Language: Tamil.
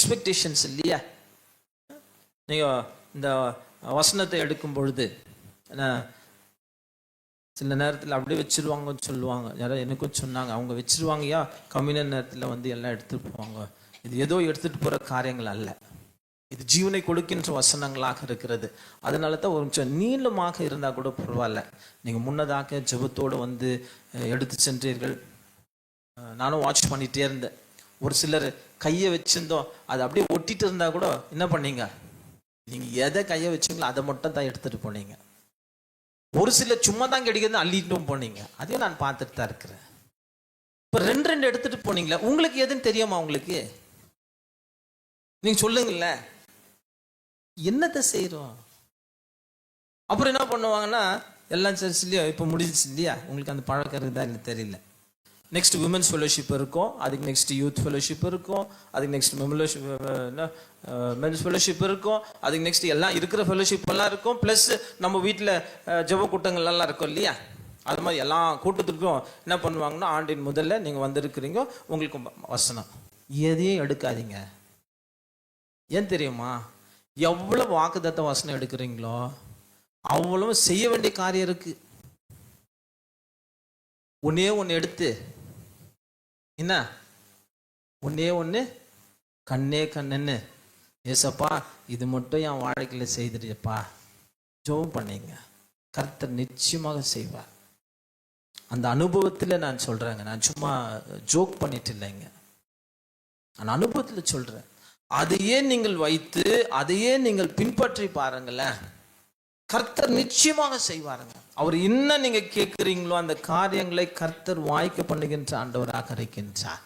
எக்ஸ்பெக்டேஷன்ஸ் இல்லையா? நீங்கள் இந்த வசனத்தை எடுக்கும் பொழுது சில நேரத்தில் அப்படியே வச்சிருவாங்கன்னு சொல்லுவாங்க. யாரோ எனக்கும் சொன்னாங்க, அவங்க வச்சிருவாங்கயா கம்யூனியன் நேரத்தில் வந்து எல்லாம் எடுத்துகிட்டு போவாங்க. இது ஏதோ எடுத்துகிட்டு போகிற காரியங்கள் அல்ல, இது ஜீவனை கொடுக்கின்ற வசனங்களாக இருக்கிறது. அதனால தான் ஒரு நீளமாக இருந்தால் கூட பரவாயில்ல, நீங்கள் முன்னதாக ஜெபத்தோடு வந்து எடுத்து சென்றீர்கள். நானும் வாட்ச் பண்ணிகிட்டே இருந்தேன். ஒரு சிலர் கையை வச்சிருந்தோம், அதை அப்படியே ஒட்டிட்டு இருந்தா கூட என்ன பண்ணீங்க, நீங்கள் எதை கையை வச்சிங்களோ அதை மட்டும் தான் எடுத்துகிட்டு போனீங்க. ஒரு சிலர் சும்மா தான் கிடைக்கிறது அள்ளிட்டும் போனீங்க. அதையும் நான் பார்த்துட்டு தான் இருக்கிறேன். இப்போ ரெண்டு எடுத்துட்டு போனீங்களா? உங்களுக்கு எதுன்னு தெரியுமா? உங்களுக்கு நீங்க சொல்லுங்கள்ல, என்னத்தை செய்கிறோம்? அப்புறம் என்ன பண்ணுவாங்கன்னா, எல்லாம் சர்ச்சிலையோ இப்போ முடிஞ்சிச்சு இல்லையா, உங்களுக்கு அந்த பழக்கம் இருக்குதா இல்லை தெரியல. நெக்ஸ்ட் விமென்ஸ் ஃபெலோஷிப் இருக்கும், அதுக்கு நெக்ஸ்ட் யூத் ஃபெலோஷிப் இருக்கும், அதுக்கு நெக்ஸ்ட் மென்ஸ் ஃபெலோஷிப் இருக்கும், அதுக்கு நெக்ஸ்ட் எல்லாம் இருக்கிற ஃபெலோஷிப் எல்லாம் இருக்கும். ப்ளஸ் நம்ம வீட்டில் ஜெப கூட்டங்கள் எல்லாம் இருக்கும் இல்லையா, அது மாதிரி எல்லா கூட்டத்துக்கும் என்ன பண்ணுவாங்கன்னா, ஆண்டின் முதல்ல நீங்கள் வந்திருக்கிறீங்க, உங்களுக்கு வசனம் எதையும் எடுக்காதீங்க. ஏன் தெரியுமா? எவ்வளவு வாக்குத்தத்த வசனம் எடுக்கிறீங்களோ அவ்வளவு செய்ய வேண்டிய காரியம் இருக்கு. ஒன்னே ஒன்று எடுத்து என்ன, ஒன்னே ஒன்று கண்ணே கண்ணுன்னு, ஏசப்பா இது மட்டும் என் வாழ்க்கையில் செய்துடுப்பா, ஜெபம் பண்ணீங்க, கர்த்தர் நிச்சயமாக செய்வார். அந்த அனுபவத்தில் நான் சொல்கிறேங்க, நான் சும்மா ஜோக் பண்ணிட்டு இல்லைங்க, நான் அனுபவத்தில் சொல்கிறேன். அதையே நீங்கள் வைத்து அதையே நீங்கள் பின்பற்றி பாருங்களேன், கர்த்தர் நிச்சயமாக செய்வாருங்க. அவர் என்ன நீங்க கேட்குறீங்களோ அந்த காரியங்களை கர்த்தர் வாய்க்க பண்ணுகின்ற ஆண்டவராக இருக்கின்றார்.